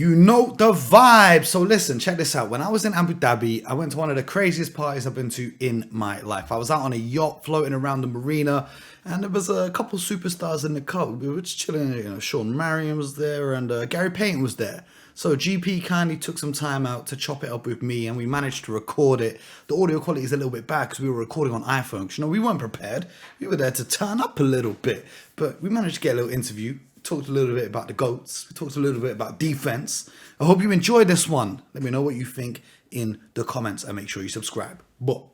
You know the vibe. So listen, check this out. When I was in Abu Dhabi, I went to one of the craziest parties I've been to in my life. I was out on a yacht floating around the marina, and there was a couple superstars in the club. We were just chilling. Sean Marion was there, and Gary Payton was there. So GP kindly took some time out to chop it up with me, and we managed to record it. The audio quality is a little bit bad because we were recording on iPhone. Because, we weren't prepared. We were there to turn up a little bit, but we managed to get a little interview. Talked a little bit about the GOATs. We talked a little bit about defense. I hope you enjoyed this one. Let me know what you think in the comments and make sure you subscribe. But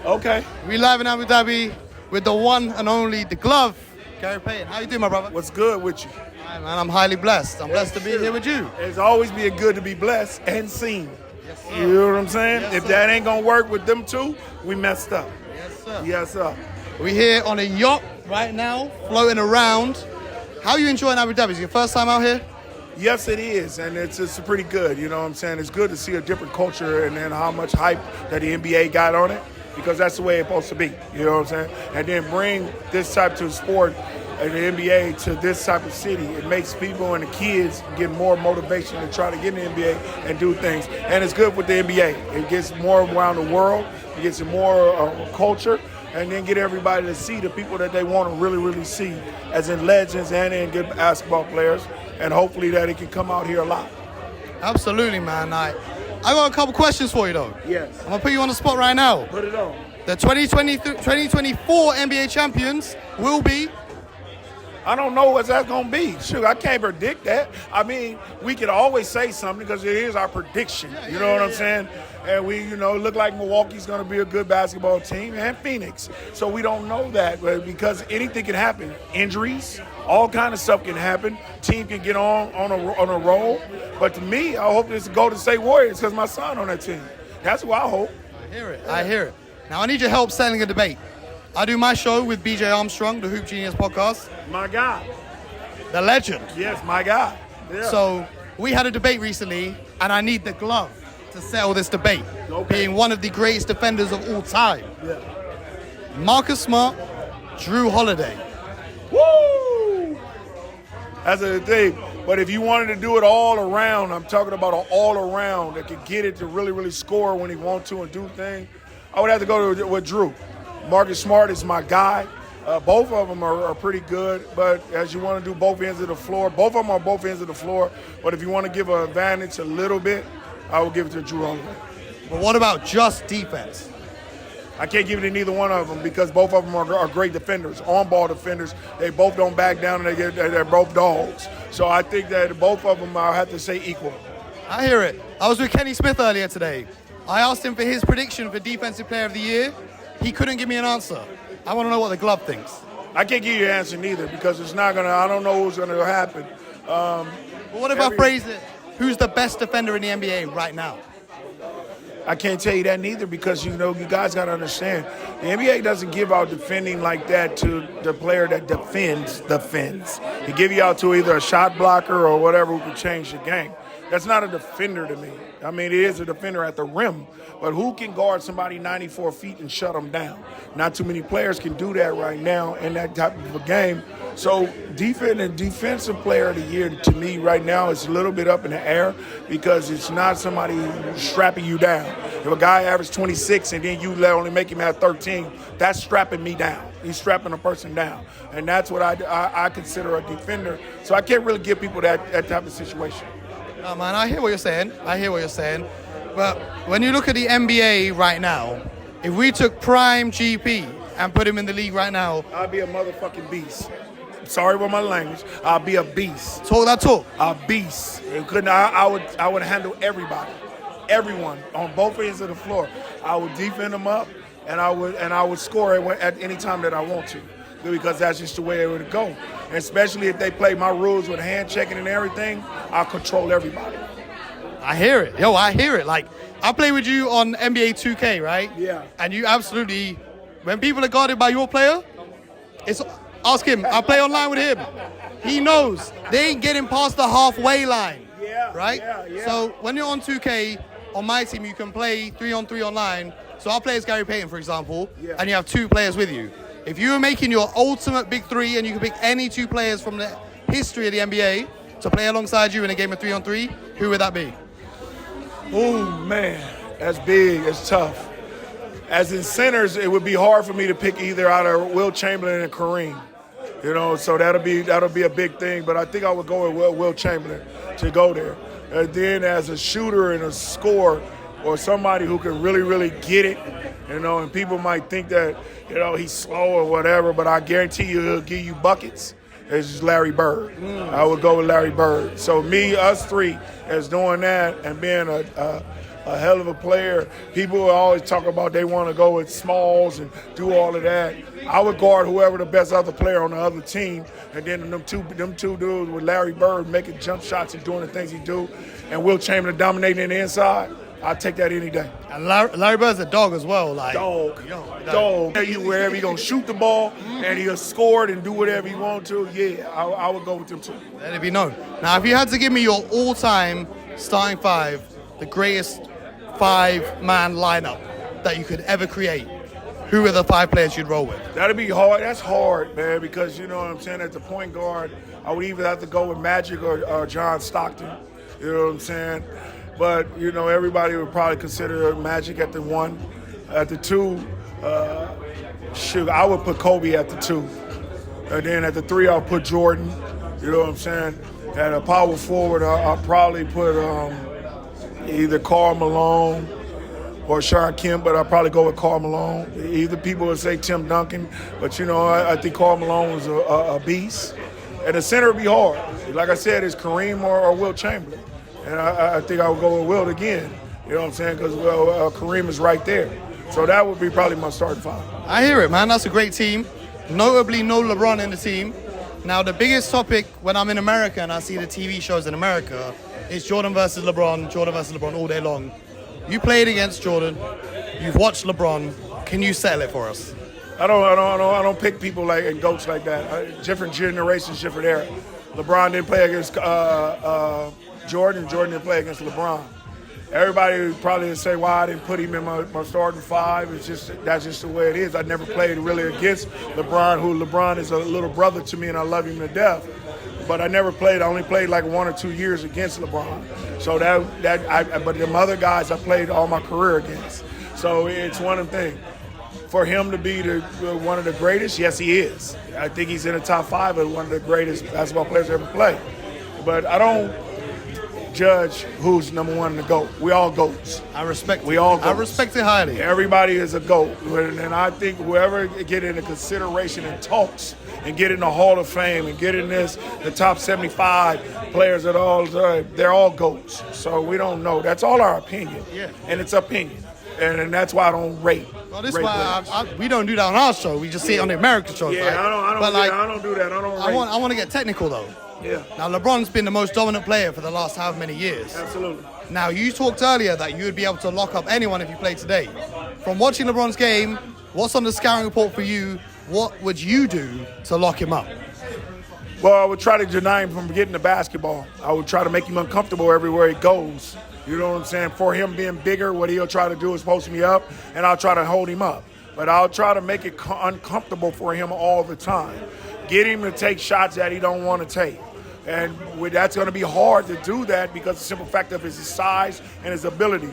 okay, we live in Abu Dhabi with the one and only, the glove, Gary Payton. How you doing, my brother? What's good with you? Hi, man. I'm highly blessed. I'm blessed to be here with you. It's always being good to be blessed and seen. Yes, sir. You know what I'm saying? Yes, if sir. that ain't gonna work with them two, we messed up. Yes, sir. Yes, sir. We're here on a yacht right now, floating around. How are you enjoying Abu Dhabi? Is it your first time out here? Yes, it is, and it's pretty good. You know what I'm saying? It's good to see a different culture and then how much hype that the NBA got on it, because that's the way it's supposed to be. You know what I'm saying? And then bring this type of sport and the NBA to this type of city. It makes people and the kids get more motivation to try to get in the NBA and do things. And it's good with the NBA. It gets more around the world. It gets more culture. And then get everybody to see the people that they want to really, really see, as in legends and in good basketball players, and hopefully that it can come out here a lot. Absolutely, man. I got a couple questions for you, though. Yes. I'm going to put you on the spot right now. Put it on. The 2024 NBA champions will be... I don't know what that's going to be. Shoot, I can't predict that. I mean, we can always say something because it is our prediction. You know what I'm saying? And we, look like Milwaukee's going to be a good basketball team, and Phoenix. So we don't know that, but because anything can happen. Injuries, all kind of stuff can happen. Team can get on a roll. But to me, I hope this Golden State Warriors because my son on that team. That's what I hope. I hear it. Now, I need your help settling a debate. I do my show with BJ Armstrong, the Hoop Genius podcast. My guy. The legend. Yes, my guy. Yeah. So we had a debate recently, and I need the glove to settle this debate, being one of the greatest defenders of all time. Yeah. Marcus Smart, Drew Holiday. Woo! That's the thing. But if you wanted to do it all around, I'm talking about an all around that could get it to really, really score when he wants to and do things, I would have to go with Drew. Marcus Smart is my guy. Both of them are pretty good, but as you want to do both ends of the floor, both of them are both ends of the floor. But if you want to give an advantage a little bit, I will give it to Drew Holiday. But what about just defense? I can't give it to neither one of them because both of them are great defenders, on-ball defenders. They both don't back down, and they're both dogs. So I think that both of them, I have to say, equal. I hear it. I was with Kenny Smith earlier today. I asked him for his prediction for Defensive Player of the Year. He couldn't give me an answer. I want to know what the glove thinks. I can't give you an answer neither because it's not going to – I don't know what's going to happen. But what if I phrase it? Who's the best defender in the NBA right now? I can't tell you that neither because, you guys got to understand. The NBA doesn't give out defending like that to the player that defends. They give you out to either a shot blocker or whatever who can change the game. That's not a defender to me. I mean, it is a defender at the rim, but who can guard somebody 94 feet and shut them down? Not too many players can do that right now in that type of a game. So defensive player of the year to me right now is a little bit up in the air because it's not somebody strapping you down. If a guy averages 26 and then you only make him have 13, that's strapping me down. He's strapping a person down. And that's what I consider a defender. So I can't really give people that type of situation. No, man, I hear what you're saying. But when you look at the NBA right now, if we took prime GP and put him in the league right now, I'd be a motherfucking beast. Sorry about my language. I'll be a beast. Talk that talk. A beast. I would handle everybody, everyone on both ends of the floor. I would defend them up, and I would score at any time that I want to, because that's just the way it would go. And especially if they play my rules with hand checking and everything, I'll control everybody. I hear it. I hear it. Like, I play with you on NBA 2K, right? Yeah. And you absolutely, when people are guarded by your player, ask him. I play online with him. He knows they ain't getting past the halfway line. Yeah. Right? Yeah. So when you're on 2K, on my team, you can play 3-on-3 online. So I'll play as Gary Payton, for example, and you have two players with you. If you were making your ultimate big three and you could pick any two players from the history of the NBA to play alongside you in a game of 3-on-3, who would that be? Oh, man, that's big. It's tough. As in centers, it would be hard for me to pick either out of Will Chamberlain and Kareem. You know, so that'll be a big thing. But I think I would go with Will Chamberlain to go there. And then as a shooter and a scorer, or somebody who can really, really get it, you know, and people might think that, you know, he's slow or whatever, but I guarantee you he'll give you buckets. It's just Larry Bird. I would go with Larry Bird. So us three, as doing that and being a hell of a player, people will always talk about they want to go with smalls and do all of that. I would guard whoever the best other player on the other team, and then them two dudes with Larry Bird making jump shots and doing the things he do, and Will Chamberlain dominating in the inside. I'd take that any day. And Larry Bird's a dog as well. Like dog. Tell you wherever he's going to shoot the ball and he'll score it and do whatever he wants to. Yeah, I would go with them too. Let it be known. Now, if you had to give me your all-time starting five, the greatest five-man lineup that you could ever create, who are the five players you'd roll with? That'd be hard. That's hard, man, because you know what I'm saying? At the point guard, I would either have to go with Magic or John Stockton. You know what I'm saying? But, you know, everybody would probably consider Magic at the one. At the two, I would put Kobe at the two. And then at the three, I'll put Jordan. You know what I'm saying? At a power forward, I'll probably put either Karl Malone or Sean Kemp, but I'll probably go with Karl Malone. Either people would say Tim Duncan, but, you know, I think Karl Malone was a beast. And the center would be hard. Like I said, it's Kareem or Will Chamberlain. And I think I would go with Will again. You know what I'm saying? Because Kareem is right there. So that would be probably my starting five. I hear it, man. That's a great team. Notably, no LeBron in the team. Now, the biggest topic when I'm in America and I see the TV shows in America is Jordan versus LeBron all day long. You played against Jordan. You've watched LeBron. Can you settle it for us? I don't pick people like and goats like that. Different generations, different era. LeBron didn't play against Jordan. Jordan didn't play against LeBron. Everybody would probably say why I didn't put him in my starting five. That's just the way it is. I never played really against LeBron, who LeBron is a little brother to me, and I love him to death. But I never played. I only played like 1 or 2 years against LeBron. So but them other guys I played all my career against. So it's one of the things. For him to be one of the greatest, yes, he is. I think he's in the top 5 of one of the greatest basketball players ever played. But I don't judge who's number one in the GOAT. We all GOATs. I respect it. We all GOATs. I respect it highly. Everybody is a GOAT. And I think whoever get into consideration and talks and get in the Hall of Fame and get in the top 75 players at all, they're all GOATs. So we don't know. That's all our opinion. Yeah. And it's opinion. And that's why I don't rate. Well, this is why we don't do that on our show. We just see it on the American shows. Yeah, like, I don't do that. I don't rate. I want to get technical, though. Yeah. Now, LeBron's been the most dominant player for the last however many years. Absolutely. Now, you talked earlier that you would be able to lock up anyone if you played today. From watching LeBron's game, what's on the scouting report for you? What would you do to lock him up? Well, I would try to deny him from getting the basketball. I would try to make him uncomfortable everywhere he goes. You know what I'm saying? For him being bigger, what he'll try to do is post me up, and I'll try to hold him up. But I'll try to make it uncomfortable for him all the time. Get him to take shots that he don't want to take. And that's going to be hard to do that because of the simple fact of his size and his ability.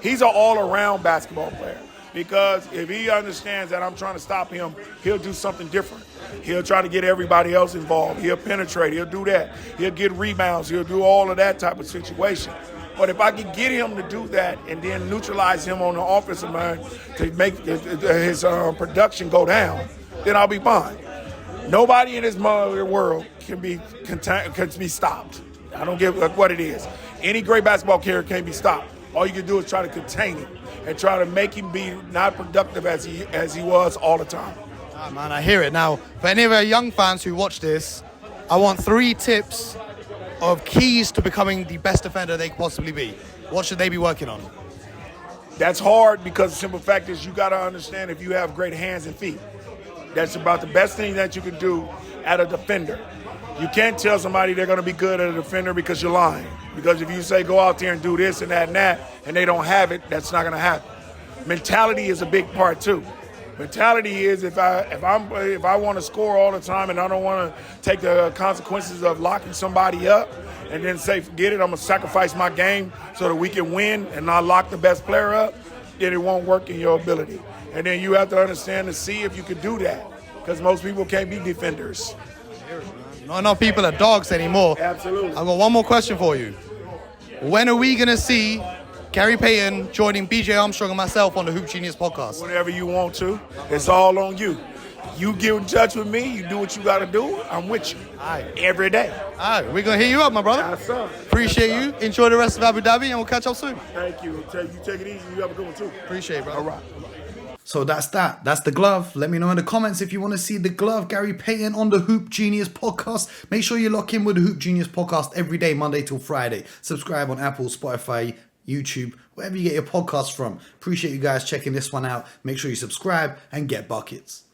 He's an all-around basketball player because if he understands that I'm trying to stop him, he'll do something different. He'll try to get everybody else involved. He'll penetrate. He'll do that. He'll get rebounds. He'll do all of that type of situation. But if I can get him to do that and then neutralize him on the offensive line to make his production go down, then I'll be fine. Nobody in this world can be stopped. I don't give what it is. Any great basketball player can't be stopped. All you can do is try to contain him and try to make him be not productive as he was all the time. Ah, man, I hear it. Now, for any of our young fans who watch this, I want 3 tips of keys to becoming the best defender they could possibly be. What should they be working on? That's hard because the simple fact is you got to understand if you have great hands and feet. That's about the best thing that you can do at a defender. You can't tell somebody they're going to be good at a defender because you're lying. Because if you say go out there and do this and that, and they don't have it, that's not going to happen. Mentality is a big part too. Mentality is if I want to score all the time and I don't want to take the consequences of locking somebody up and then say forget it, I'm gonna sacrifice my game so that we can win and not lock the best player up, then it won't work in your ability. And then you have to understand to see if you can do that, because most people can't be defenders. Not enough people are dogs anymore. Absolutely. I've got one more question for you. When are we gonna see Gary Payton joining BJ Armstrong and myself on the Hoop Genius podcast? Whenever you want to, it's all on you. You get in touch with me, you do what you got to do, I'm with you. Every day. All right, we're going to hit you up, my brother. Yes, sir. Appreciate you. Enjoy the rest of Abu Dhabi, and we'll catch up soon. Thank you. You take it easy. You have a good one, too. Appreciate it, bro. All right. So that's that. That's the glove. Let me know in the comments if you want to see the glove, Gary Payton on the Hoop Genius podcast. Make sure you lock in with the Hoop Genius podcast every day, Monday till Friday. Subscribe on Apple, Spotify, YouTube, wherever you get your podcasts from. Appreciate you guys checking this one out. Make sure you subscribe and get buckets.